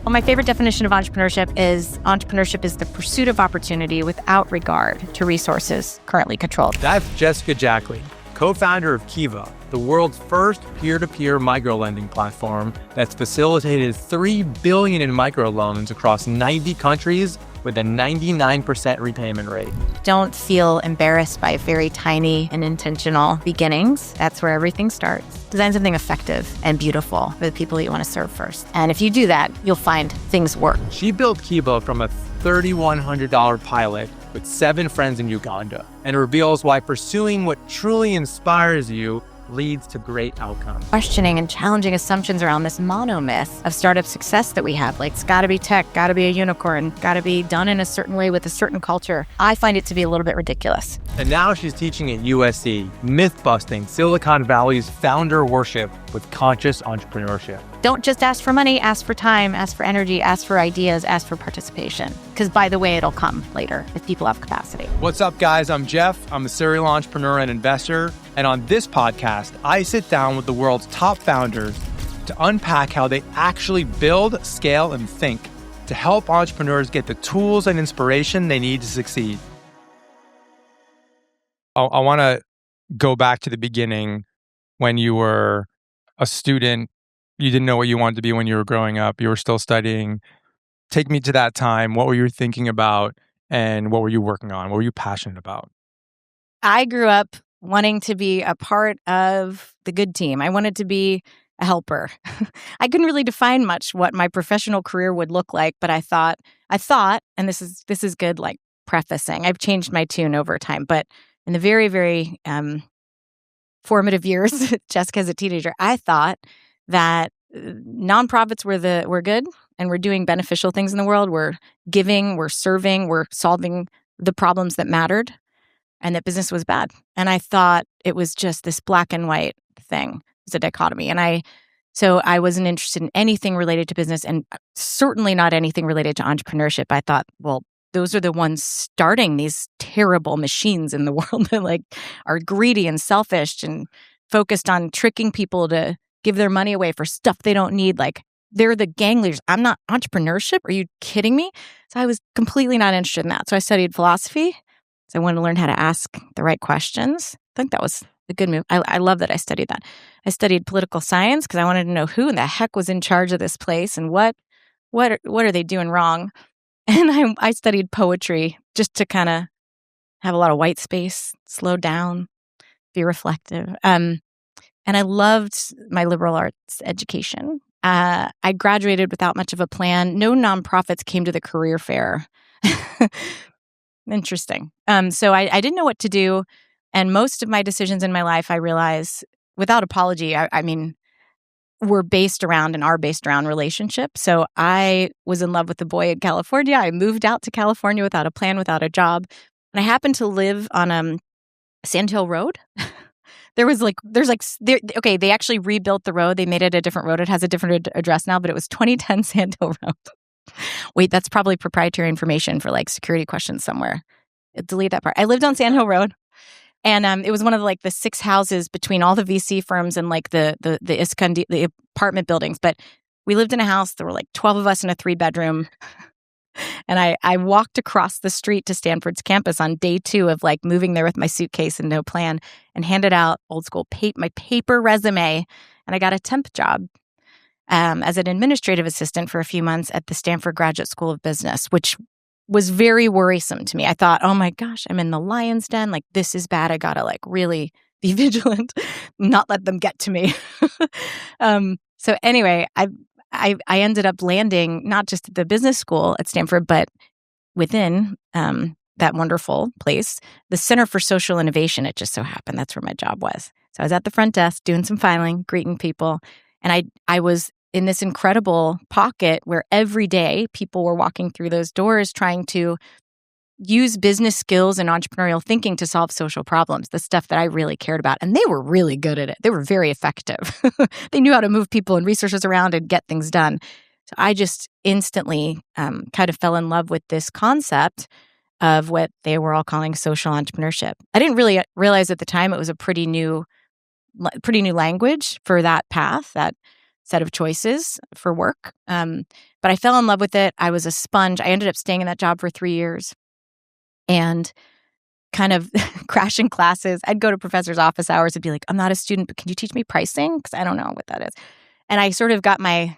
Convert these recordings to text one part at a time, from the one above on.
Well, my favorite definition of entrepreneurship is the pursuit of opportunity without regard to resources currently controlled. That's Jessica Jackley, co-founder of Kiva, the world's first peer-to-peer microlending platform that's facilitated $3 billion in microloans across 90 countries with a 99% repayment rate. Don't feel embarrassed by very tiny and intentional beginnings. That's where everything starts. Design something effective and beautiful for the people you want to serve first. And if you do that, you'll find things work. She built Kiva from a $3,100 pilot with 7 friends in Uganda and reveals why pursuing what truly inspires you leads to great outcomes. Questioning and challenging assumptions around this monomyth of startup success that we have, like it's gotta be tech, gotta be a unicorn, gotta be done in a certain way with a certain culture. I find it to be a little bit ridiculous. And now she's teaching at USC, myth-busting Silicon Valley's founder worship with conscious entrepreneurship. Don't just ask for money, ask for time, ask for energy, ask for ideas, ask for participation. Because by the way, it'll come later if people have capacity. What's up, guys? I'm Jeff. I'm a serial entrepreneur and investor. And on this podcast, I sit down with the world's top founders to unpack how they actually build, scale, and think to help entrepreneurs get the tools and inspiration they need to succeed. I want to go back to the beginning when you were a student. You didn't know what you wanted to be when you were growing up. You were still studying. Take me to that time. What were you thinking about and what were you working on? What were you passionate about? I grew up wanting to be a part of the good team. I wanted to be a helper. I couldn't really define much what my professional career would look like, but I thought, and this is good, like prefacing. I've changed my tune over time, but in the very, very formative years, Jessica as a teenager, I thought that nonprofits were good and we're doing beneficial things in the world. We're giving, we're serving, we're solving the problems that mattered, and that business was bad. And I thought it was just this black and white thing. It's a dichotomy. And so I wasn't interested in anything related to business and certainly not anything related to entrepreneurship. I thought, well, those are the ones starting these terrible machines in the world that like are greedy and selfish and focused on tricking people to give their money away for stuff they don't need. Like they're the gang leaders. I'm not entrepreneurship. Are you kidding me? So I was completely not interested in that. So I studied philosophy. So I wanted to learn how to ask the right questions. I think that was a good move. I love that I studied that. I studied political science because I wanted to know who in the heck was in charge of this place and what are they doing wrong. And I studied poetry just to kind of have a lot of white space, slow down, be reflective. And I loved my liberal arts education. I graduated without much of a plan. No nonprofits came to the career fair. Interesting. So I didn't know what to do. And most of my decisions in my life, I realize, without apology, I mean, were based around and are based around relationships. So I was in love with a boy in California. I moved out to California without a plan, without a job. And I happened to live on Sand Hill Road. They actually rebuilt the road. They made it a different road. It has a different address now, but it was 2010 Sand Hill Road. Wait, that's probably proprietary information for like security questions somewhere. Delete that part. I lived on Sand Hill Road. And it was one of the 6 houses between all the VC firms and like the apartment buildings. But we lived in a house. There were like 12 of us in a 3-bedroom. And I walked across the street to Stanford's campus on day 2 of like moving there with my suitcase and no plan, and handed out old school my paper resume. And I got a temp job as an administrative assistant for a few months at the Stanford Graduate School of Business, which was very worrisome to me. I thought, oh my gosh, I'm in the lion's den. Like, this is bad. I gotta like really be vigilant, not let them get to me. So anyway, I ended up landing not just at the business school at Stanford, but within that wonderful place, the Center for Social Innovation. It just so happened that's where my job was. So I was at the front desk doing some filing, greeting people, and I was in this incredible pocket where every day people were walking through those doors trying to use business skills and entrepreneurial thinking to solve social problems, the stuff that I really cared about. And they were really good at it. They were very effective. They knew how to move people and resources around and get things done. So I just instantly kind of fell in love with this concept of what they were all calling social entrepreneurship. I didn't really realize at the time it was a pretty new language for that path, that set of choices for work. But I fell in love with it. I was a sponge. I ended up staying in that job for 3 years and kind of crashing classes. I'd go to professors' office hours and be like, I'm not a student, but can you teach me pricing? Because I don't know what that is. And I sort of got my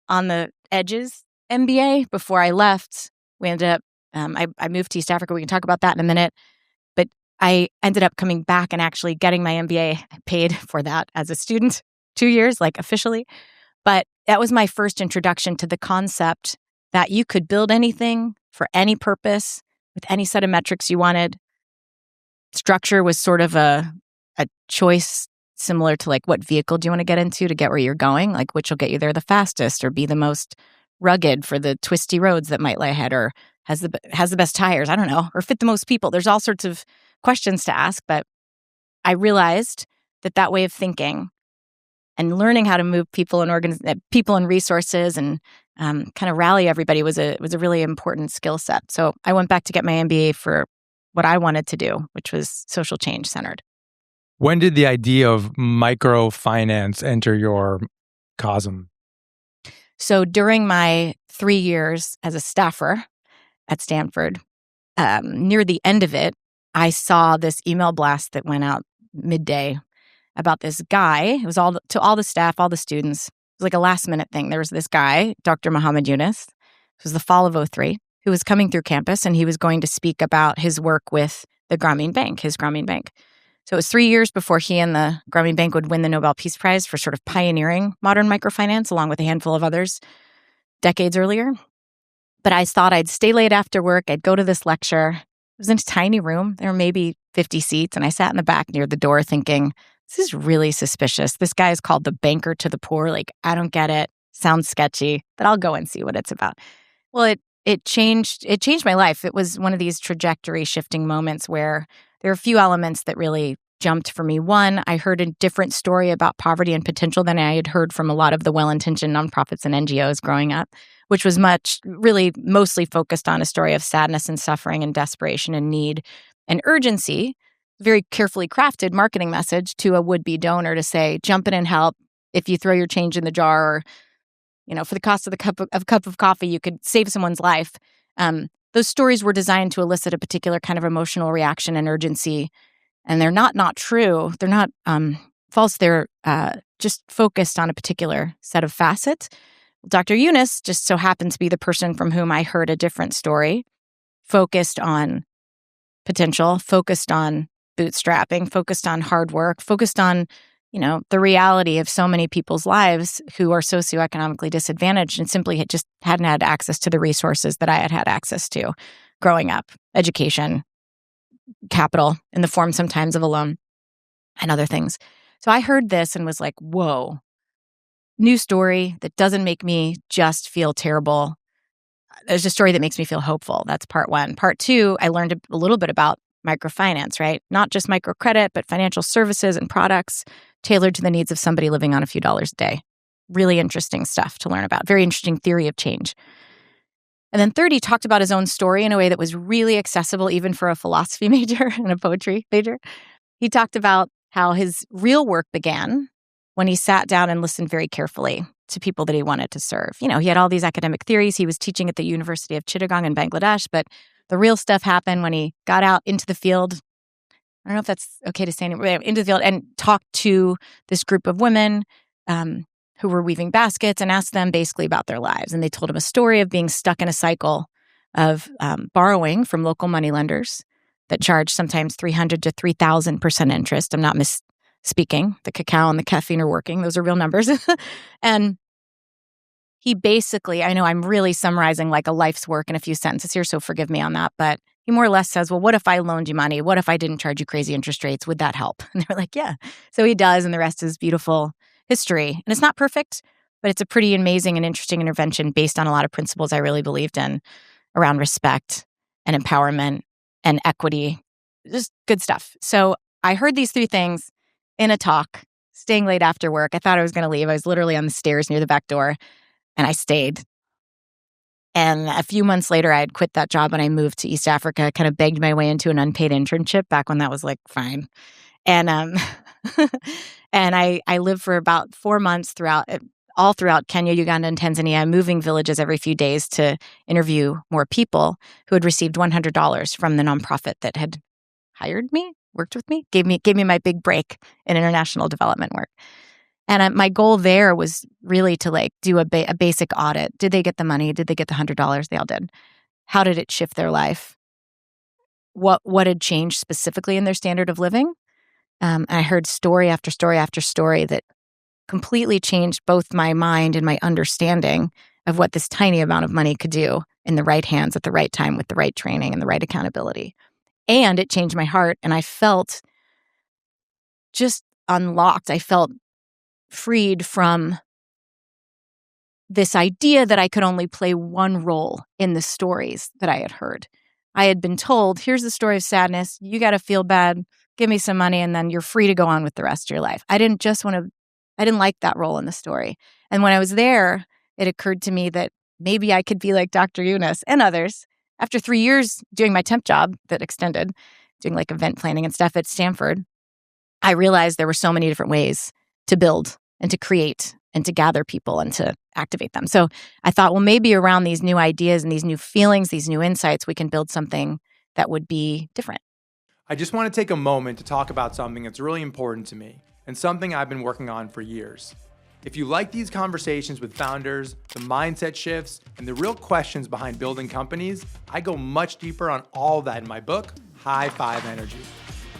on the edges MBA before I left. We ended up, I moved to East Africa. We can talk about that in a minute. But I ended up coming back and actually getting my MBA. I paid for that as a student, 2 years, like officially. But that was my first introduction to the concept that you could build anything for any purpose with any set of metrics you wanted. Structure was sort of a choice similar to like, what vehicle do you want to get into to get where you're going? Like, which will get you there the fastest or be the most rugged for the twisty roads that might lie ahead, or has the best tires, I don't know, or fit the most people. There's all sorts of questions to ask, but I realized that way of thinking and learning how to move people and people and resources and kind of rally everybody was a really important skill set. So I went back to get my MBA for what I wanted to do, which was social change centered. When did the idea of microfinance enter your cosm? So during my 3 years as a staffer at Stanford, near the end of it, I saw this email blast that went out midday about this guy. It was all to all the staff, all the students. It was like a last minute thing. There was this guy, Dr. Muhammad Yunus. It was the fall of 2003, who was coming through campus, and he was going to speak about his work with the Grameen Bank, his Grameen Bank. So it was 3 years before he and the Grameen Bank would win the Nobel Peace Prize for sort of pioneering modern microfinance, along with a handful of others decades earlier. But I thought I'd stay late after work. I'd go to this lecture. It was in a tiny room. There were maybe 50 seats, and I sat in the back near the door thinking, this is really suspicious. This guy is called the banker to the poor. Like, I don't get it. Sounds sketchy, but I'll go and see what it's about. Well, it changed my life. It was one of these trajectory shifting moments where there are a few elements that really jumped for me. One, I heard a different story about poverty and potential than I had heard from a lot of the well-intentioned nonprofits and NGOs growing up, which was mostly focused on a story of sadness and suffering and desperation and need and urgency. Very carefully crafted marketing message to a would-be donor to say, jump in and help. If you throw your change in the jar, or for the cost of the cup of coffee, you could save someone's life. Those stories were designed to elicit a particular kind of emotional reaction and urgency, and they're not true. They're not false. They're just focused on a particular set of facets. Dr. Yunus just so happened to be the person from whom I heard a different story, focused on potential, focused on bootstrapping, focused on hard work, focused on, the reality of so many people's lives who are socioeconomically disadvantaged and simply just hadn't had access to the resources that I had access to growing up, education, capital in the form sometimes of a loan and other things. So I heard this and was like, whoa, new story that doesn't make me just feel terrible. There's a story that makes me feel hopeful. That's part one. Part two, I learned a little bit about microfinance, right? Not just microcredit, but financial services and products tailored to the needs of somebody living on a few dollars a day. Really interesting stuff to learn about. Very interesting theory of change. And then third, he talked about his own story in a way that was really accessible even for a philosophy major and a poetry major. He talked about how his real work began when he sat down and listened very carefully to people that he wanted to serve. He had all these academic theories. He was teaching at the University of Chittagong in Bangladesh, but the real stuff happened when he got out into the field. I don't know if that's okay to say anymore, into the field and talked to this group of women who were weaving baskets and asked them basically about their lives. And they told him a story of being stuck in a cycle of borrowing from local moneylenders that charge sometimes 300 to 3,000% interest. I'm not misspeaking. The cacao and the caffeine are working. Those are real numbers. And he basically, I know I'm really summarizing like a life's work in a few sentences here, so forgive me on that, but he more or less says, well, what if I loaned you money? What if I didn't charge you crazy interest rates? Would that help? And they're like, yeah. So he does, and the rest is beautiful history. And it's not perfect, but it's a pretty amazing and interesting intervention based on a lot of principles I really believed in around respect and empowerment and equity. Just good stuff. So I heard these three things in a talk, staying late after work. I thought I was going to leave. I was literally on the stairs near the back door. And I stayed. And a few months later, I had quit that job and I moved to East Africa, kind of begged my way into an unpaid internship back when that was like fine. And And I lived for about 4 months all throughout Kenya, Uganda, and Tanzania, moving villages every few days to interview more people who had received $100 from the nonprofit that had hired me, worked with me, gave me my big break in international development work. And my goal there was really to do a basic audit. Did they get the money? Did they get the $100? They all did. How did it shift their life? What had changed specifically in their standard of living? And I heard story after story after story that completely changed both my mind and my understanding of what this tiny amount of money could do in the right hands at the right time with the right training and the right accountability. And it changed my heart, and I felt just unlocked. I felt freed from this idea that I could only play one role in the stories that I had heard. I had been told, here's the story of sadness. You got to feel bad. Give me some money, and then you're free to go on with the rest of your life. I didn't like that role in the story. And when I was there, it occurred to me that maybe I could be like Dr. Yunus and others. After 3 years doing my temp job that extended, doing event planning and stuff at Stanford, I realized there were so many different ways to build and to create and to gather people and to activate them. So I thought, well, maybe around these new ideas and these new feelings, these new insights, we can build something that would be different. I just want to take a moment to talk about something that's really important to me and something I've been working on for years. If you like these conversations with founders, the mindset shifts, and the real questions behind building companies, I go much deeper on all that in my book, High Five Energy.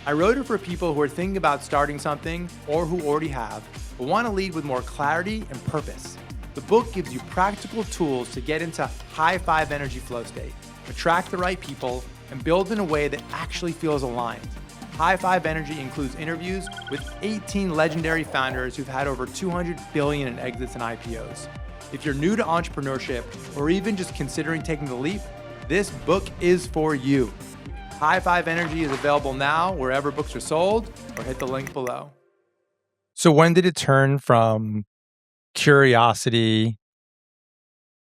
I wrote it for people who are thinking about starting something or who already have, but want to lead with more clarity and purpose. The book gives you practical tools to get into high five energy flow state, attract the right people, and build in a way that actually feels aligned. High Five Energy includes interviews with 18 legendary founders who've had over $200 billion in exits and IPOs. If you're new to entrepreneurship or even just considering taking the leap, this book is for you. High Five Energy is available now wherever books are sold, or hit the link below. So when did it turn from curiosity,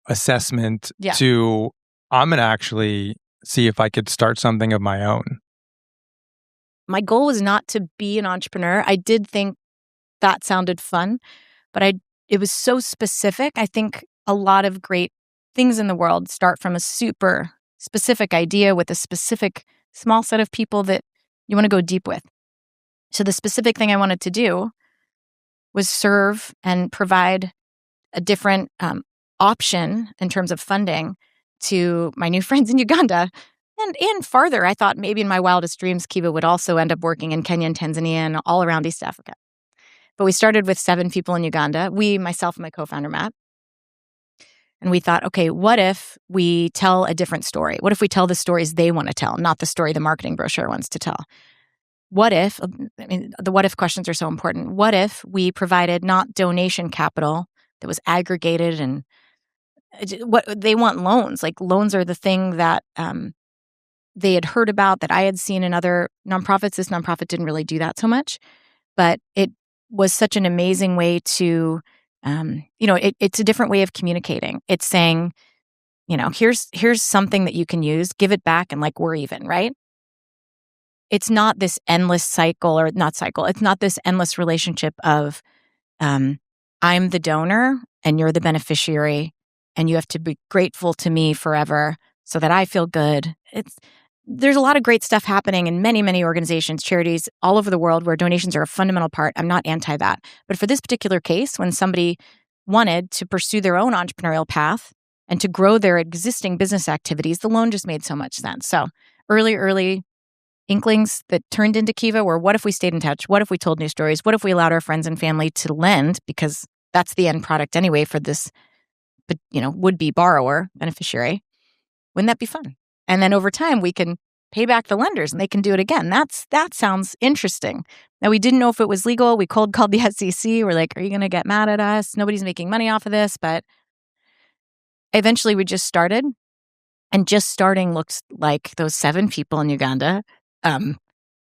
assessment to I'm going to actually see if I could start something of my own? My goal was not to be an entrepreneur. I did think that sounded fun, but it was so specific. I think a lot of great things in the world start from a super specific idea with a specific small set of people that you want to go deep with. So the specific thing I wanted to do was serve and provide a different option in terms of funding to my new friends in Uganda. And farther, I thought maybe in my wildest dreams, Kiva would also end up working in Kenya and Tanzania and all around East Africa. But we started with 7 people in Uganda, myself and my co-founder, Matt. And we thought, okay, what if we tell a different story? What if we tell the stories they want to tell, not the story the marketing brochure wants to tell? What if, the what if questions are so important. What if we provided not donation capital that was aggregated and what they want loans? Loans are the thing that they had heard about that I had seen in other nonprofits. This nonprofit didn't really do that so much, but it was such an amazing way to, it's a different way of communicating. It's saying, here's something that you can use, give it back, and we're even, right? It's not this endless cycle, or not cycle. It's not this endless relationship of, I'm the donor and you're the beneficiary, and you have to be grateful to me forever so that I feel good. There's a lot of great stuff happening in many, many organizations, charities all over the world where donations are a fundamental part. I'm not anti that. But for this particular case, when somebody wanted to pursue their own entrepreneurial path and to grow their existing business activities, the loan just made so much sense. So early inklings that turned into Kiva were, what if we stayed in touch? What if we told new stories? What if we allowed our friends and family to lend? Because that's the end product anyway for this, would-be borrower, beneficiary. Wouldn't that be fun? And then over time, we can pay back the lenders and they can do it again. That sounds interesting. Now, we didn't know if it was legal. We cold called the SEC. We're like, are you going to get mad at us? Nobody's making money off of this. But eventually we just started. And just starting looks like those 7 people in Uganda,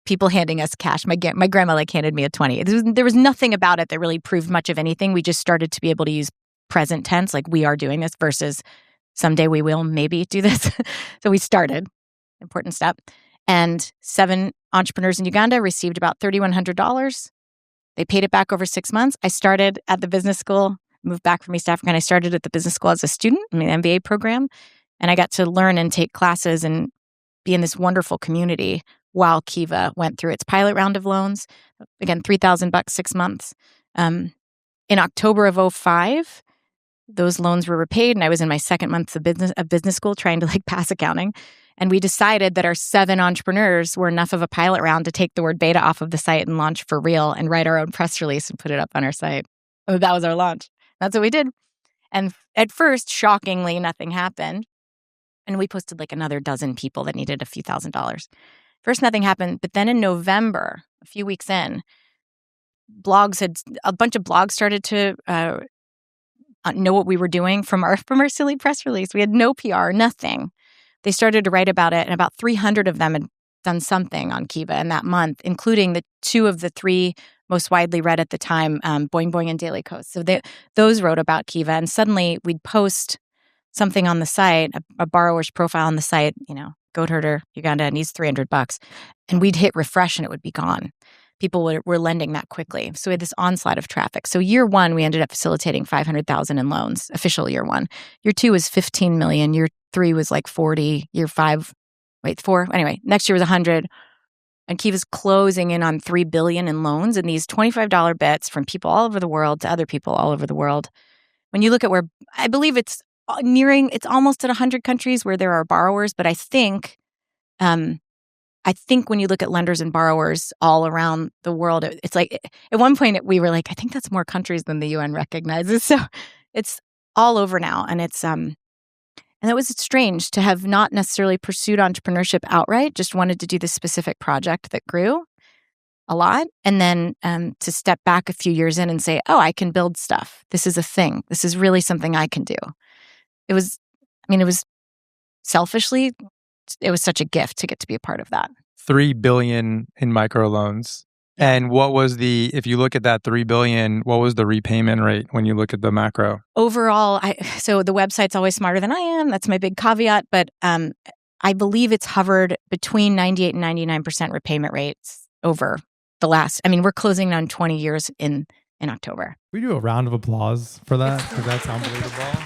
people handing us cash. My grandma handed me a 20. There was nothing about it that really proved much of anything. We just started to be able to use present tense, we are doing this, versus someday we will maybe do this. So we started, important step. And 7 entrepreneurs in Uganda received about $3,100 They paid it back over 6 months. I started at the business school, moved back from East Africa, and I started at the business school as a student in the MBA program. And I got to learn and take classes and be in this wonderful community while Kiva went through its pilot round of loans. Again, $3,000, 6 months. In October of 2005, those loans were repaid, and I was in my second month of business school trying to pass accounting. And we decided that our 7 entrepreneurs were enough of a pilot round to take the word beta off of the site and launch for real and write our own press release and put it up on our site. Oh, that was our launch. That's what we did. And at first, shockingly, nothing happened. And we posted another dozen people that needed a few $1,000s. First, nothing happened. But then in November, a few weeks in, a bunch of blogs started to know what we were doing from our silly press release. We had no PR, nothing. They started to write about it, and about 300 of them had done something on Kiva in that month, including the 2 of the 3 most widely read at the time, Boing Boing and Daily Kos. So those wrote about Kiva, and suddenly we'd post something on the site, a borrower's profile on the site, goat herder, Uganda, needs $300, and we'd hit refresh and it would be gone. People were lending that quickly. So we had this onslaught of traffic. So year 1, we ended up facilitating $500,000 in loans, official year 1. Year 2 was $15 million. Year 3 was 40. Year 4. Anyway, next year was 100. And Kiva's closing in on $3 billion in loans and these $25 bets from people all over the world to other people all over the world. When you look at where, I believe it's almost at 100 countries where there are borrowers, but I think when you look at lenders and borrowers all around the world, it's at one point we were I think that's more countries than the UN recognizes. So it's all over now. And and it was strange to have not necessarily pursued entrepreneurship outright, just wanted to do this specific project that grew a lot. And then to step back a few years in and say, oh, I can build stuff. This is a thing. This is really something I can do. It was selfishly, it was such a gift to get to be a part of that. $3 billion in microloans. And what was if you look at that $3 billion, what was the repayment rate when you look at the macro? Overall, so the website's always smarter than I am. That's my big caveat. But I believe it's hovered between 98 and 99% repayment rates over the last, we're closing on 20 years in October. We do a round of applause for that because that's unbelievable.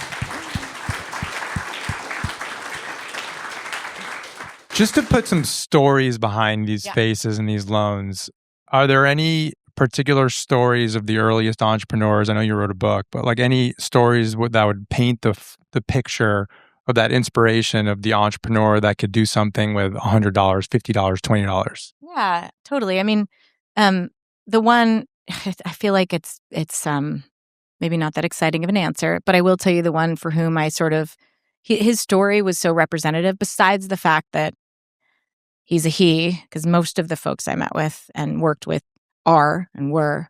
Just to put some stories behind these faces and these loans, are there any particular stories of the earliest entrepreneurs? I know you wrote a book, but any stories that would paint the picture of that inspiration of the entrepreneur that could do something with $100, $50, $20? Yeah, totally. The one, I feel like it's maybe not that exciting of an answer, but I will tell you the one for whom his story was so representative, besides the fact that he's a he, because most of the folks I met with and worked with are and were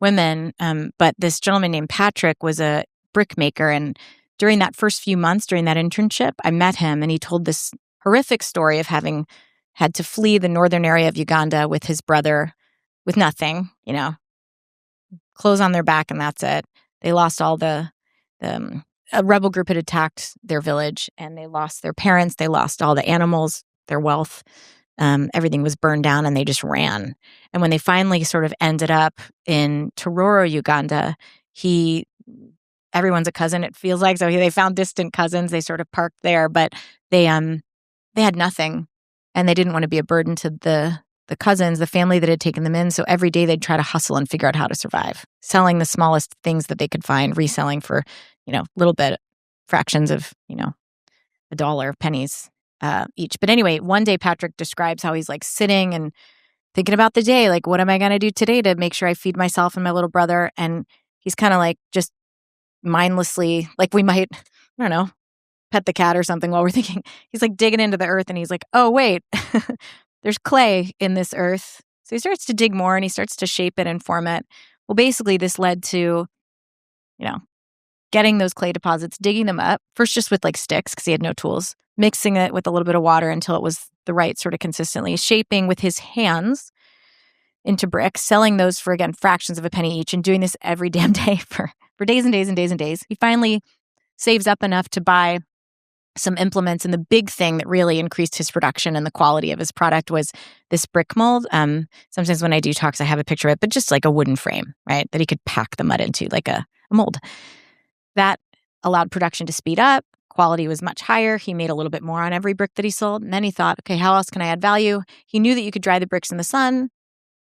women. But this gentleman named Patrick was a brick maker. And during that first few months, during that internship, I met him and he told this horrific story of having had to flee the northern area of Uganda with his brother with nothing, clothes on their back and that's it. They lost all a rebel group had attacked their village and they lost their parents. They lost all the animals, their wealth. Everything was burned down and they just ran. And when they finally sort of ended up in Tororo, Uganda, everyone's a cousin, it feels like. So they found distant cousins. They sort of parked there, but they had nothing and they didn't want to be a burden to the cousins, the family that had taken them in. So every day they'd try to hustle and figure out how to survive, selling the smallest things that they could find, reselling for, little bit fractions of, $1, pennies each. But anyway, one day Patrick describes how he's sitting and thinking about the day, what am I going to do today to make sure I feed myself and my little brother? And he's kind of just mindlessly, we might, I don't know, pet the cat or something while we're thinking. He's digging into the earth and he's oh, wait, there's clay in this earth. So he starts to dig more and he starts to shape it and form it. Well, basically this led to, getting those clay deposits, digging them up, first just with sticks because he had no tools, mixing it with a little bit of water until it was the right sort of consistently, shaping with his hands into bricks, selling those for, again, fractions of a penny each and doing this every damn day for days and days and days and days. He finally saves up enough to buy some implements. And the big thing that really increased his production and the quality of his product was this brick mold. Sometimes when I do talks, I have a picture of it, but just like a wooden frame, right? That he could pack the mud into, like a mold. That allowed production to speed up. Quality was much higher. He made a little bit more on every brick that he sold. And then he thought, okay, how else can I add value? He knew that you could dry the bricks in the sun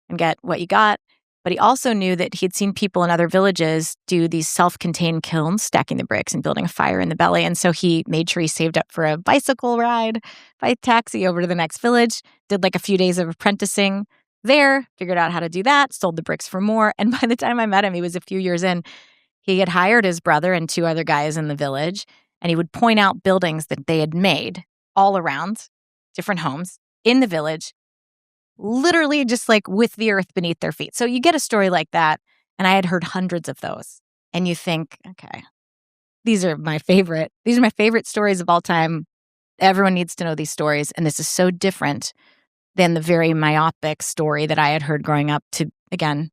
and get what you got. But he also knew that he'd seen people in other villages do these self-contained kilns, stacking the bricks and building a fire in the belly. And so he made sure he saved up for a bicycle ride by taxi over to the next village, did like a few days of apprenticing there, figured out how to do that, sold the bricks for more. And by the time I met him, he was a few years in. He had hired his brother and 2 other guys in the village, and he would point out buildings that they had made all around, different homes in the village, literally just like with the earth beneath their feet. So you get a story like that, and I had heard hundreds of those. And you think, okay, these are my favorite stories of all time. Everyone needs to know these stories. And this is so different than the very myopic story that I had heard growing up to, again,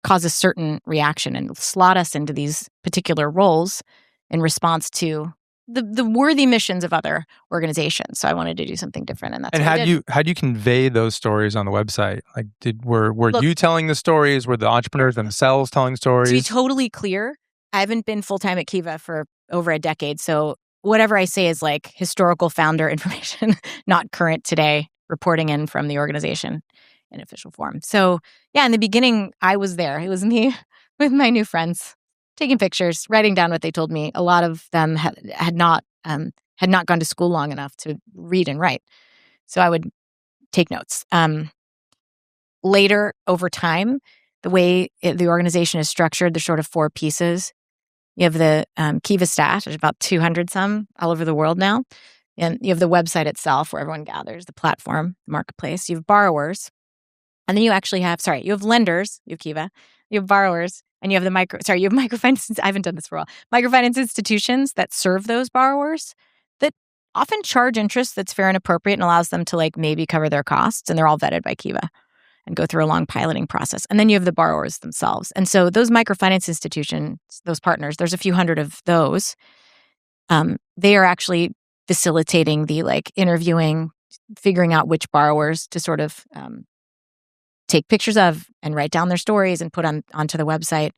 cause a certain reaction and slot us into these particular roles in response to the worthy missions of other organizations. So I wanted to do something different, and that's And what I did. how do you convey those stories on the website? Like, were you telling the stories? Were the entrepreneurs themselves telling stories? To be totally clear, I haven't been full-time at Kiva for over a decade. So whatever I say is like historical founder information, not current today, reporting in from the organization in official form. So yeah, in the beginning, I was there. It was me with my new friends, taking pictures, writing down what they told me. A lot of them had not gone to school long enough to read and write. So I would take notes. Later, over time, the way the organization is structured, there's sort of 4 pieces. You have the Kiva staff, there's about 200 some all over the world now. And you have the website itself where everyone gathers, the platform, the marketplace. You have borrowers. And then you actually have, you have lenders, you have Kiva, you have borrowers, and you have you have microfinance. I haven't done this for a while. Microfinance institutions that serve those borrowers that often charge interest that's fair and appropriate and allows them to like maybe cover their costs. And they're all vetted by Kiva and go through a long piloting process. And then you have the borrowers themselves. And so those microfinance institutions, those partners, there's a few hundred of those. They are actually facilitating the like interviewing, figuring out which borrowers to sort of take pictures of and write down their stories and put onto the website.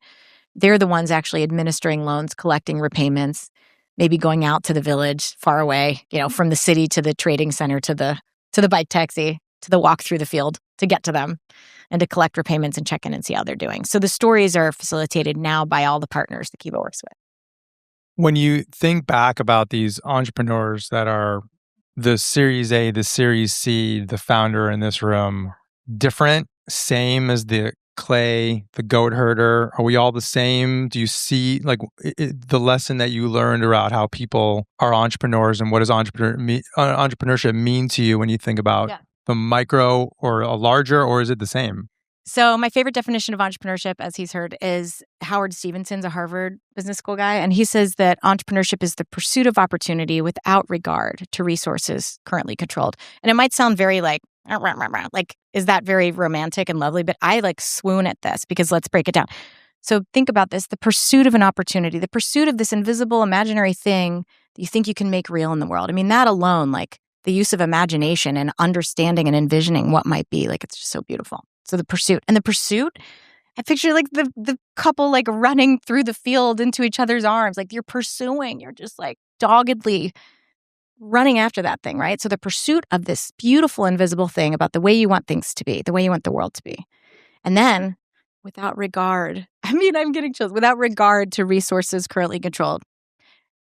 They're the ones actually administering loans, collecting repayments, maybe going out to the village far away, from the city to the trading center to the bike taxi to the walk through the field to get to them and to collect repayments and check in and see how they're doing. So the stories are facilitated now by all the partners that Kiva works with. When you think back about these entrepreneurs that are the Series A, the Series C, the founder in this room, different, same as the clay, the goat herder? Are we all the same? Do you see like the lesson that you learned about how people are entrepreneurs and what does entrepreneurship mean to you when you think about the micro or a larger, or is it the same? So my favorite definition of entrepreneurship, as he's heard, is Howard Stevenson's a Harvard Business School guy. And he says that entrepreneurship is the pursuit of opportunity without regard to resources currently controlled. And it might sound very like, is that very romantic and lovely? But I like swoon at this because let's break it down. So think about this, the pursuit of an opportunity, the pursuit of this invisible imaginary thing that you think you can make real in the world. I mean, that alone, like the use of imagination and understanding and envisioning what might be, like it's just so beautiful. So the pursuit. And the pursuit, I picture like the couple like running through the field into each other's arms. Like you're just like doggedly running after that thing, right? So the pursuit of this beautiful invisible thing about the way you want things to be, the way you want the world to be. And then without regard, I'm getting chills, without regard to resources currently controlled.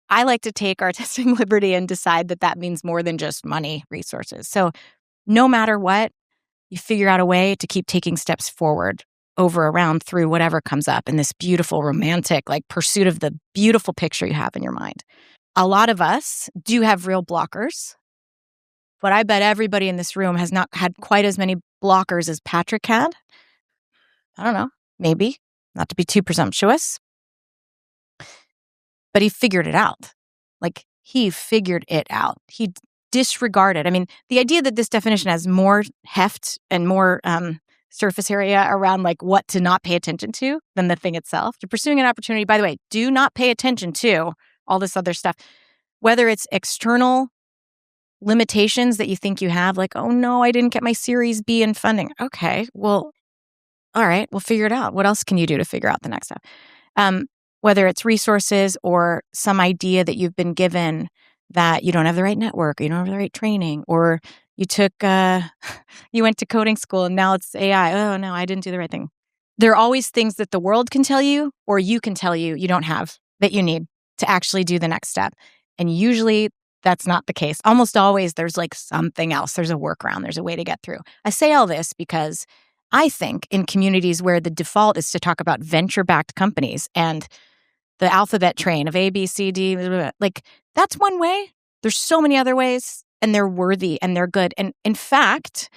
I like to take artistic liberty and decide that means more than just money, resources. So no matter what, you figure out a way to keep taking steps forward, over, around, through whatever comes up in this beautiful, romantic, like pursuit of the beautiful picture you have in your mind. A lot of us do have real blockers, but I bet everybody in this room has not had quite as many blockers as Patrick had. I don't know, maybe, not to be too presumptuous. But he figured it out. Like, he figured it out. He disregarded. I mean, the idea that this definition has more heft and more surface area around like what to not pay attention to than the thing itself. You're pursuing an opportunity. By the way, do not pay attention to all this other stuff. whether it's external limitations that you think you have, like, oh no, I didn't get my Series B in funding. Okay, well, all right, we'll figure it out. What else can you do to figure out the next step? Whether it's resources or some idea that you've been given that you don't have the right network, or you don't have the right training, or you took, you went to coding school and now it's AI. Oh no, I didn't do the right thing. There are always things that the world can tell you or you can tell you don't have that you need to actually do the next step. And usually that's not the case. Almost always there's like something else. There's a workaround. There's a way to get through. I say all this because I think in communities where the default is to talk about venture-backed companies and the alphabet train of A, B, C, D, blah, blah, blah, like that's one way. There's so many other ways, and they're worthy and they're good. And in fact,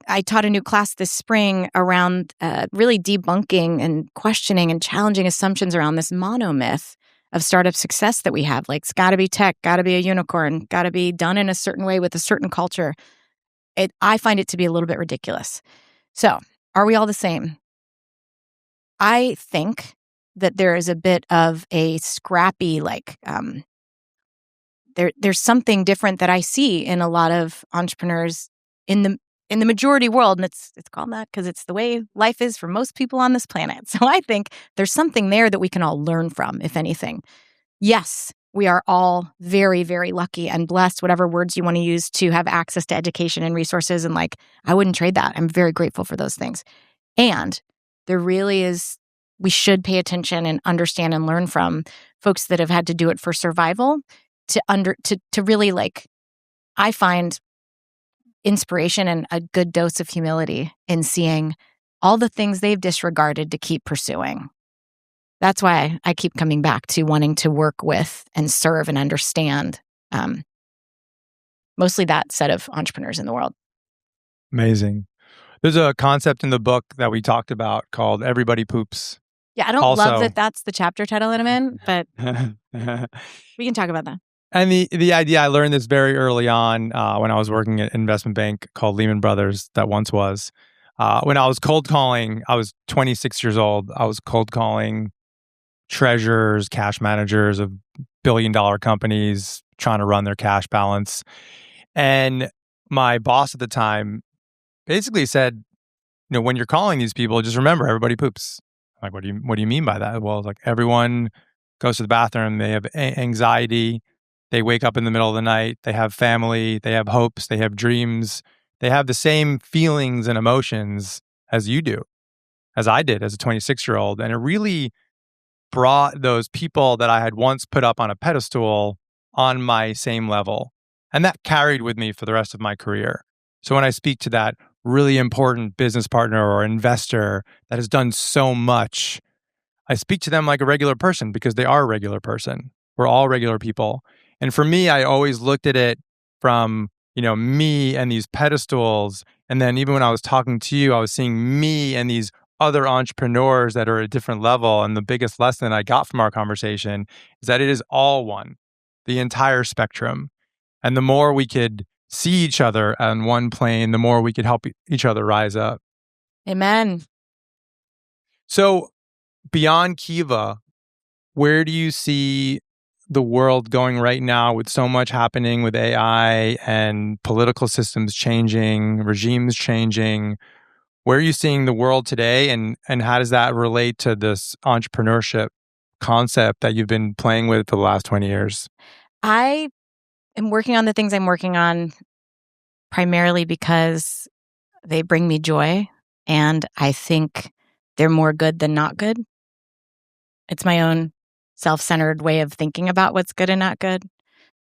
I taught a new class this spring around really debunking and questioning and challenging assumptions around this monomyth of startup success that we have. Like, it's got to be tech, got to be a unicorn, got to be done in a certain way with a certain culture. I find it to be a little bit ridiculous. So, are we all the same? I think that there is a bit of a scrappy, like, there's something different that I see in a lot of entrepreneurs in the majority world, and it's called that because it's the way life is for most people on this planet. So I think there's something there that we can all learn from, if anything. Yes, we are all very, very lucky and blessed, whatever words you want to use, to have access to education and resources. And like, I wouldn't trade that. I'm very grateful for those things. And there really is, we should pay attention and understand and learn from folks that have had to do it for survival to really, like, I find inspiration and a good dose of humility in seeing all the things they've disregarded to keep pursuing. That's why I keep coming back to wanting to work with and serve and understand mostly that set of entrepreneurs in the world. Amazing. There's a concept in the book that we talked about called everybody poops. Yeah, I don't love that that's the chapter title that I'm in, but we can talk about that. And the idea, I learned this very early on when I was working at an investment bank called Lehman Brothers, that once was. When I was cold calling, I was 26 years old. I was cold calling treasurers, cash managers of billion-dollar companies trying to run their cash balance. And my boss at the time basically said, when you're calling these people, just remember, everybody poops. I'm like, what do you mean by that? Well, it's like, everyone goes to the bathroom, they have anxiety. They wake up in the middle of the night. They have family. They have hopes. They have dreams. They have the same feelings and emotions as you do, as I did as a 26-year-old. And it really brought those people that I had once put up on a pedestal on my same level. And that carried with me for the rest of my career. So when I speak to that really important business partner or investor that has done so much, I speak to them like a regular person because they are a regular person. We're all regular people. And for me, I always looked at it from, me and these pedestals. And then even when I was talking to you, I was seeing me and these other entrepreneurs that are at a different level. And the biggest lesson I got from our conversation is that it is all one, the entire spectrum. And the more we could see each other on one plane, the more we could help each other rise up. Amen. So beyond Kiva, where do you see the world going right now with so much happening with AI and political systems changing, regimes changing? Where are you seeing the world today, and how does that relate to this entrepreneurship concept that you've been playing with for the last 20 years? I am working on the things I'm working on primarily because they bring me joy, and I think they're more good than not good. It's my own self-centered way of thinking about what's good and not good.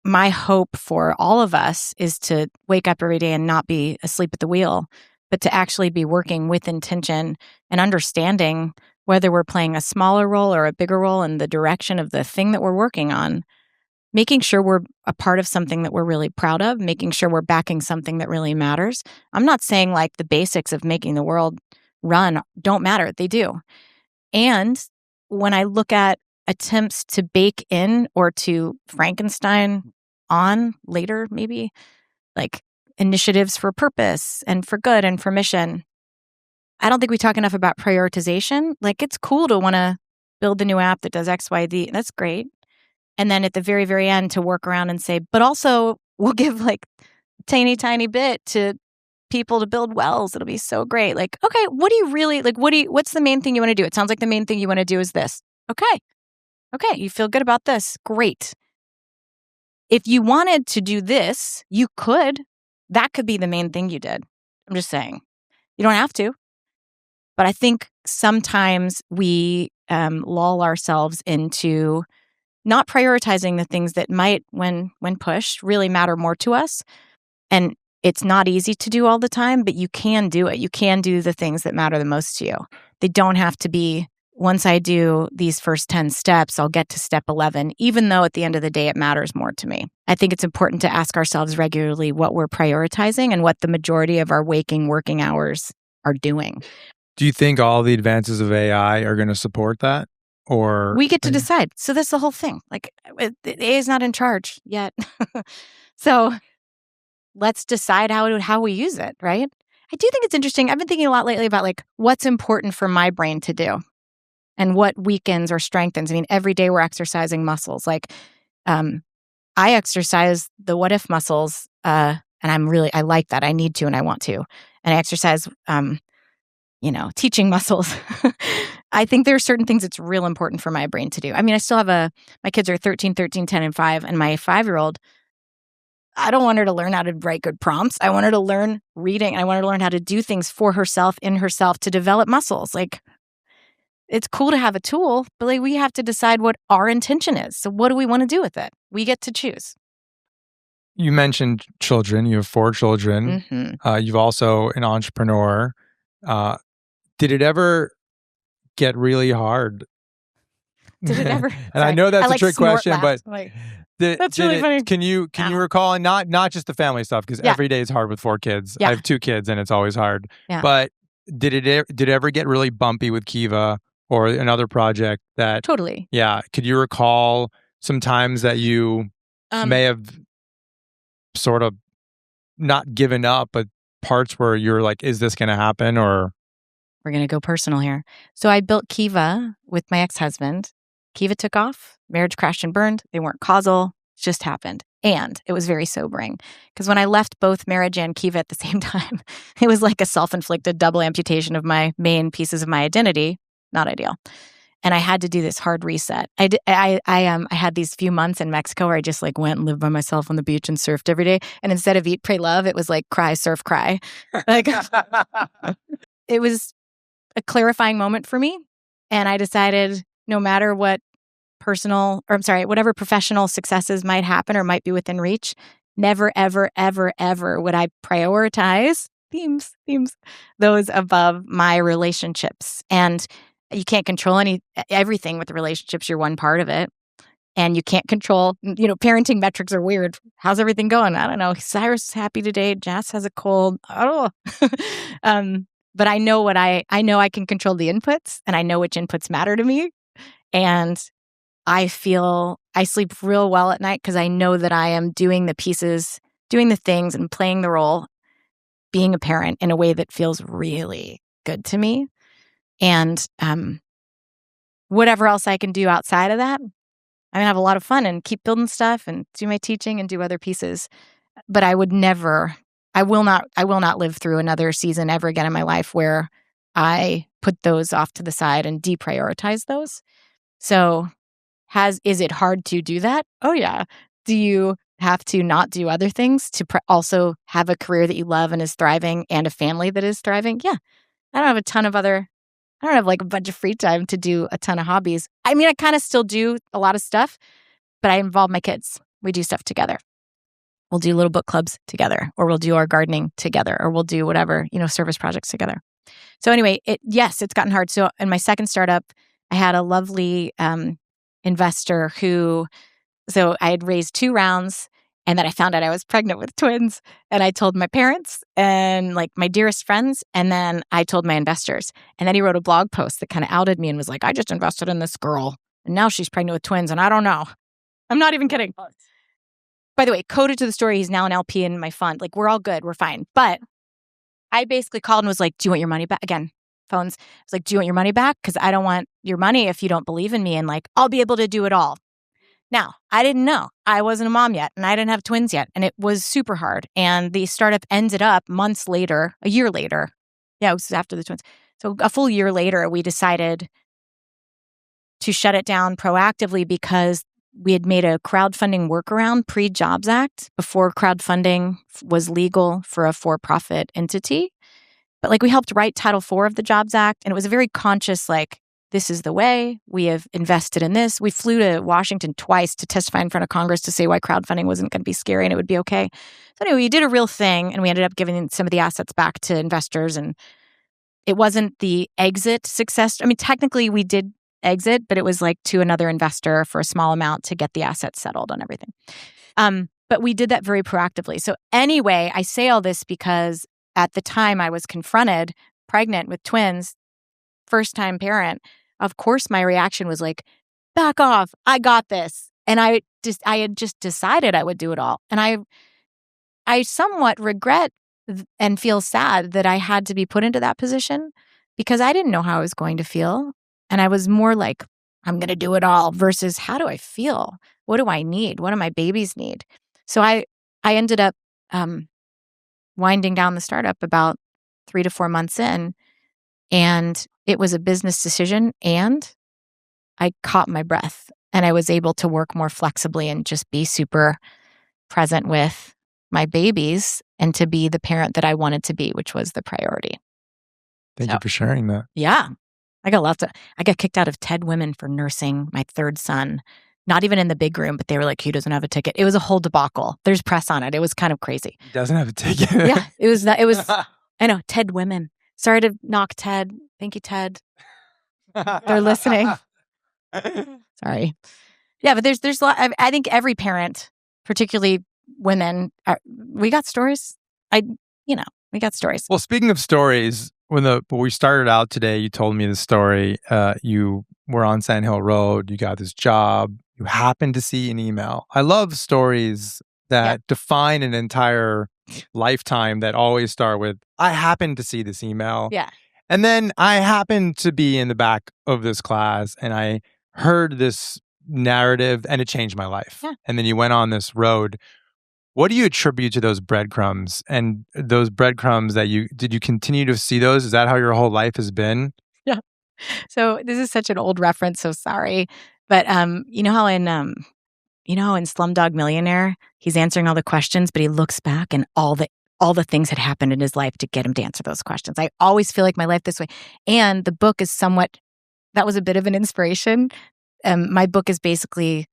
My hope for all of us is to wake up every day and not be asleep at the wheel, but to actually be working with intention and understanding whether we're playing a smaller role or a bigger role in the direction of the thing that we're working on, making sure we're a part of something that we're really proud of, making sure we're backing something that really matters. I'm not saying like the basics of making the world run don't matter. They do. And when I look at attempts to bake in or to Frankenstein on later, maybe, like initiatives for purpose and for good and for mission, I don't think we talk enough about prioritization. Like, it's cool to want to build a new app that does X, Y, Z. That's great. And then at the very, very end to work around and say, but also we'll give like tiny bit to people to build wells. It'll be so great. Like, okay, what do you really like? What's the main thing you want to do? It sounds like the main thing you want to do is this. Okay. You feel good about this. Great. If you wanted to do this, you could. That could be the main thing you did. I'm just saying. You don't have to. But I think sometimes we lull ourselves into not prioritizing the things that might, when pushed, really matter more to us. And it's not easy to do all the time, but you can do it. You can do the things that matter the most to you. They don't have to be, once I do these first 10 steps, I'll get to step 11, even though at the end of the day, it matters more to me. I think it's important to ask ourselves regularly what we're prioritizing and what the majority of our working hours are doing. Do you think all the advances of AI are going to support that? Or we get to decide. So that's the whole thing. Like, AI is not in charge yet. So let's decide how we use it, right? I do think it's interesting. I've been thinking a lot lately about like what's important for my brain to do and what weakens or strengthens. I mean, every day we're exercising muscles. Like, I exercise the what if muscles, and I like that. I need to and I want to. And I exercise, teaching muscles. I think there are certain things that's real important for my brain to do. I mean, I still have my kids are 13, 10, and 5, and my 5-year-old, I don't want her to learn how to write good prompts. I want her to learn reading. I want her to learn how to do things for herself, in herself, to develop muscles. Like, it's cool to have a tool, but like we have to decide what our intention is. So what do we want to do with it? We get to choose. You mentioned children. You have 4 children. Mm-hmm. You've also an entrepreneur. Did it ever get really hard? Did it ever? And I know that's a trick question, but that's really funny. Can you recall, and not just the family stuff, because every day is hard with 4 kids. Yeah. I have 2 kids and it's always hard. Yeah. But did it ever get really bumpy with Kiva or another project that Totally. Yeah. Could you recall some times that you may have sort of not given up, but parts where you're like, is this going to happen? Or we're going to go personal here. So I built Kiva with my ex-husband. Kiva took off. Marriage crashed and burned. They weren't causal. It just happened. And it was very sobering because when I left both marriage and Kiva at the same time, it was like a self-inflicted double amputation of my main pieces of my identity. Not ideal. And I had to do this hard reset. I had these few months in Mexico where I just like went and lived by myself on the beach and surfed every day. And instead of eat, pray, love, it was like cry, surf, cry. Like it was a clarifying moment for me. And I decided no matter what whatever professional successes might happen or might be within reach, never, ever, ever, ever would I prioritize themes, those above my relationships. And you can't control everything with the relationships. You're one part of it. And you can't control, parenting metrics are weird. How's everything going? I don't know. Cyrus is happy today. Jess has a cold. I don't know. But I know I know I can control the inputs and I know which inputs matter to me. And I sleep real well at night because I know that I am doing the pieces, doing the things and playing the role, being a parent in a way that feels really good to me. And whatever else I can do outside of that, I'm going to have a lot of fun and keep building stuff and do my teaching and do other pieces. But I will not live through another season ever again in my life where I put those off to the side and deprioritize those. So is it hard to do that? Oh yeah. Do you have to not do other things to also have a career that you love and is thriving and a family that is thriving? Yeah. I don't have like a bunch of free time to do a ton of hobbies. I mean, I kind of still do a lot of stuff, but I involve my kids. We do stuff together. We'll do little book clubs together, or we'll do our gardening together, or we'll do whatever, service projects together. So anyway, it's gotten hard. So in my second startup, I had a lovely investor so I had raised 2 rounds. And then I found out I was pregnant with twins. And I told my parents and like my dearest friends. And then I told my investors. And then he wrote a blog post that kind of outed me and was like, I just invested in this girl. And now she's pregnant with twins. And I don't know. I'm not even kidding. By the way, coded to the story, he's now an LP in my fund. Like, we're all good. We're fine. But I basically called and was like, do you want your money back? Again, phones. I was like, do you want your money back? Because I don't want your money if you don't believe in me. And like, I'll be able to do it all. Now, I didn't know. I wasn't a mom yet, and I didn't have twins yet, and it was super hard. And the startup ended up months later, a year later. Yeah, it was after the twins. So a full year later, we decided to shut it down proactively because we had made a crowdfunding workaround pre-Jobs Act before crowdfunding was legal for a for-profit entity. But like we helped write Title IV of the Jobs Act, and it was a very conscious, like, this is the way. We have invested in this. We flew to Washington twice to testify in front of Congress to say why crowdfunding wasn't going to be scary and it would be okay. So anyway, we did a real thing, and we ended up giving some of the assets back to investors. And it wasn't the exit success. I mean, technically we did exit, but it was like to another investor for a small amount to get the assets settled on everything. But we did that very proactively. So anyway, I say all this because at the time I was confronted, pregnant with twins, first-time parent. Of course, my reaction was like, back off, I got this. And I had just decided I would do it all. And I somewhat regret and feel sad that I had to be put into that position because I didn't know how I was going to feel. And I was more like, I'm going to do it all versus how do I feel? What do I need? What do my babies need? So I ended up winding down the startup about 3 to 4 months in. And it was a business decision, and I caught my breath, and I was able to work more flexibly and just be super present with my babies and to be the parent that I wanted to be, which was the priority. Thank you for sharing that. Yeah. I got kicked out of TED Women for nursing my third son, not even in the big room, but they were like, he doesn't have a ticket. It was a whole debacle. There's press on it. It was kind of crazy. He doesn't have a ticket. Yeah. It was, I know, TED Women. Sorry to knock Ted. Thank you, Ted. They're listening. Sorry. Yeah, but there's a lot. I think every parent, particularly women, we got stories. We got stories. Well, speaking of stories, when we started out today, you told me the story. You were on Sand Hill Road. You got this job. You happened to see an email. I love stories that define an entire lifetime that always start with, I happened to see this email. Yeah. And then I happened to be in the back of this class and I heard this narrative and it changed my life. Yeah. And then you went on this road. What do you attribute to those breadcrumbs? And those breadcrumbs did you continue to see those? Is that how your whole life has been? Yeah. So this is such an old reference, so sorry. But you know how in Slumdog Millionaire, he's answering all the questions, but he looks back and all the things had happened in his life to get him to answer those questions. I always feel like my life this way. And the book is that was a bit of an inspiration. My book is basically,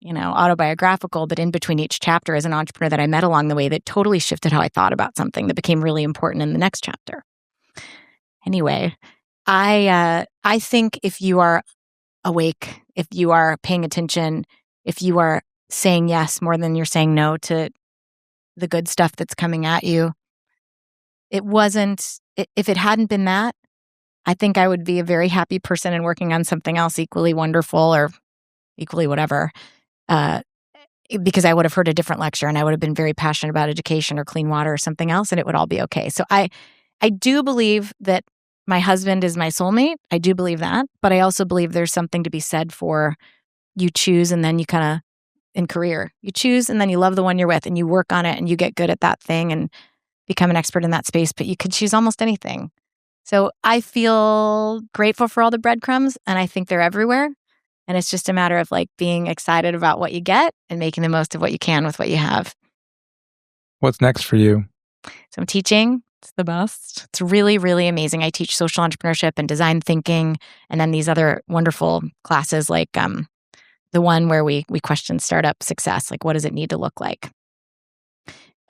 autobiographical, but in between each chapter is an entrepreneur that I met along the way that totally shifted how I thought about something that became really important in the next chapter. Anyway, I think if you are awake, if you are paying attention, if you are saying yes more than you're saying no to the good stuff that's coming at you, if it hadn't been that, I think I would be a very happy person and working on something else equally wonderful or equally whatever, because I would have heard a different lecture and I would have been very passionate about education or clean water or something else, and it would all be okay. So I do believe that my husband is my soulmate. I do believe that, but I also believe there's something to be said for you choose and then you kind of, in career, you choose and then you love the one you're with and you work on it and you get good at that thing and become an expert in that space, but you could choose almost anything. So I feel grateful for all the breadcrumbs and I think they're everywhere. And it's just a matter of like being excited about what you get and making the most of what you can with what you have. What's next for you? So I'm teaching. It's the best. It's really, really amazing. I teach social entrepreneurship and design thinking, and then these other wonderful classes like the one where we question startup success. Like, what does it need to look like?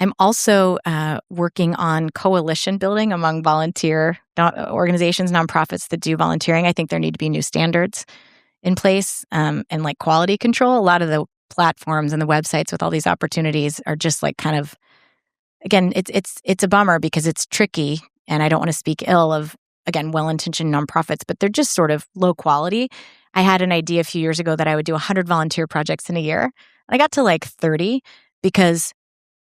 I'm also working on coalition building among volunteer organizations, nonprofits that do volunteering. I think there need to be new standards in place and like quality control. A lot of the platforms and the websites with all these opportunities are just like kind of, again, it's a bummer because it's tricky, and I don't want to speak ill of, again, well-intentioned nonprofits, but they're just sort of low quality. I had an idea a few years ago that I would do 100 volunteer projects in a year. I got to like 30 because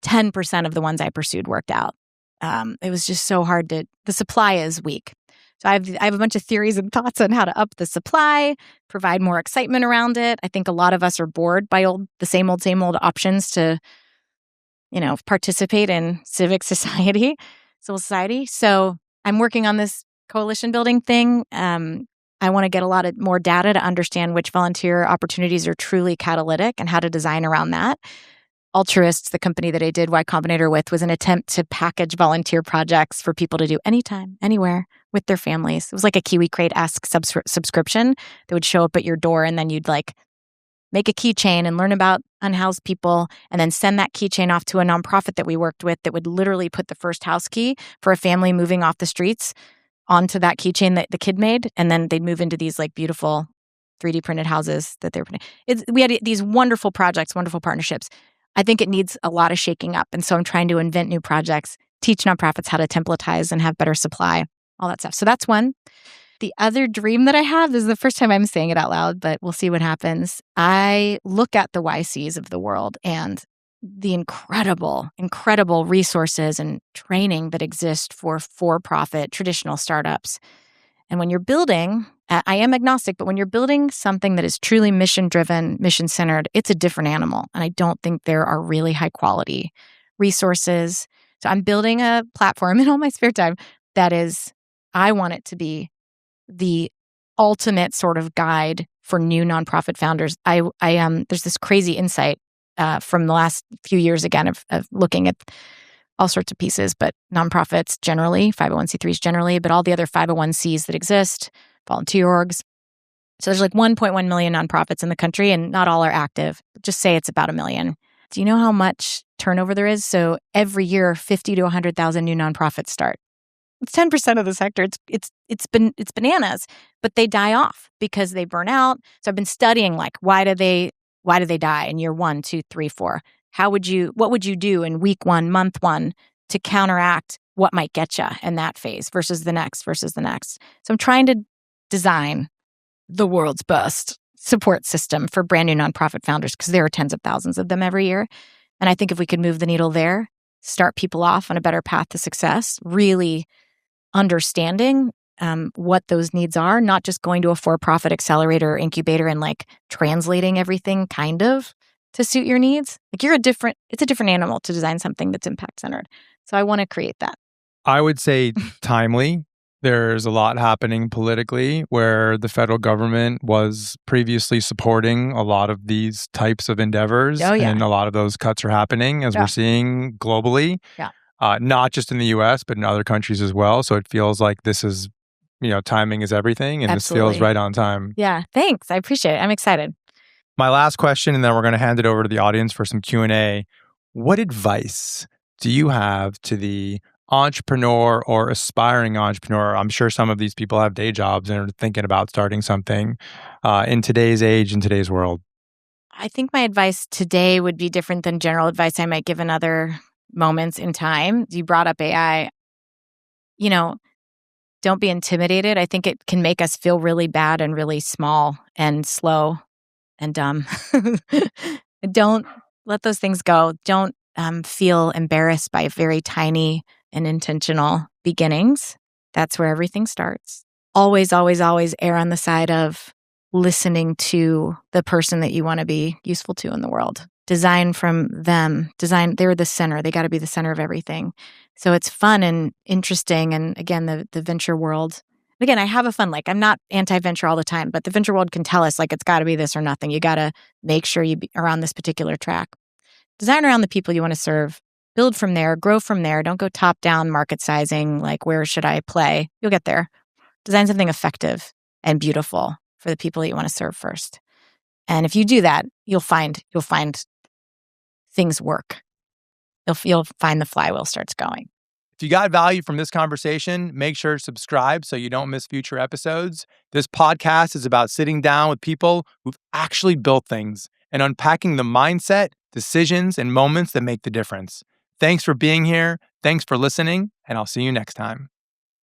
10% of the ones I pursued worked out. It was just so hard the supply is weak. So I have a bunch of theories and thoughts on how to up the supply, provide more excitement around it. I think a lot of us are bored by the same old options to, participate in civic society, civil society. So I'm working on this coalition building thing. I want to get a lot of more data to understand which volunteer opportunities are truly catalytic and how to design around that. Altruists, the company that I did Y Combinator with, was an attempt to package volunteer projects for people to do anytime, anywhere with their families. It was like a Kiwi Crate-esque subscription that would show up at your door, and then you'd make a keychain and learn about unhoused people, and then send that keychain off to a nonprofit that we worked with that would literally put the first house key for a family moving off the streets onto that keychain that the kid made, and then they'd move into these beautiful 3D printed houses that they're putting. We had these wonderful projects, wonderful partnerships. I think it needs a lot of shaking up. And so I'm trying to invent new projects, teach nonprofits how to templatize and have better supply, all that stuff. So that's one. The other dream that I have, this is the first time I'm saying it out loud, but we'll see what happens. I look at the YCs of the world and the incredible resources and training that exist for-profit traditional startups. And when you're building, I am agnostic, but when you're building something that is truly mission-driven, mission-centered, it's a different animal. And I don't think there are really high-quality resources. So I'm building a platform in all my spare time I want it to be the ultimate sort of guide for new nonprofit founders. There's this crazy insight from the last few years, again, of looking at all sorts of pieces, but nonprofits generally, 501c3s generally, but all the other 501cs that exist, volunteer orgs. So there's 1.1 million nonprofits in the country, and not all are active. Just say it's about 1 million. Do you know how much turnover there is? So every year, 50 to 100,000 new nonprofits start. It's 10% of the sector. It's bananas, but they die off because they burn out. So I've been studying why do they die in year 1, 2, 3, 4? What would you do in week 1, month 1 to counteract what might get you in that phase versus the next? So I'm trying to design the world's best support system for brand new nonprofit founders, because there are tens of thousands of them every year. And I think if we could move the needle there, start people off on a better path to success, really understanding what those needs are, not just going to a for-profit accelerator or incubator and translating everything kind of to suit your needs. It's a different animal to design something that's impact-centered. So I want to create that. I would say timely. There's a lot happening politically where the federal government was previously supporting a lot of these types of endeavors. Oh, yeah. And a lot of those cuts are happening, as we're seeing globally. Yeah. Not just in the US, but in other countries as well. So it feels like this is, timing is everything. And Absolutely. This feels right on time. Yeah, thanks. I appreciate it. I'm excited. My last question, and then we're going to hand it over to the audience for some Q&A. What advice do you have to the entrepreneur or aspiring entrepreneur? I'm sure some of these people have day jobs and are thinking about starting something in today's age, in today's world. I think my advice today would be different than general advice I might give in other moments in time. You brought up AI. Don't be intimidated. I think it can make us feel really bad and really small and slow and dumb. Don't let those things go. Don't feel embarrassed by very tiny and intentional beginnings. That's where everything starts. Always, always, always err on the side of listening to the person that you want to be useful to in the world. Design from them. They're the center. They got to be the center of everything. So it's fun and interesting. And again, the venture world. Again, I have a fun, I'm not anti-venture all the time, but the venture world can tell us it's got to be this or nothing. You got to make sure are on this particular track. Design around the people you want to serve. Build from there, grow from there. Don't go top-down market sizing, where should I play? You'll get there. Design something effective and beautiful for the people that you want to serve first. And if you do that, you'll find things work. You'll find the flywheel starts going. If you got value from this conversation, make sure to subscribe so you don't miss future episodes. This podcast is about sitting down with people who've actually built things and unpacking the mindset, decisions, and moments that make the difference. Thanks for being here. Thanks for listening, and I'll see you next time.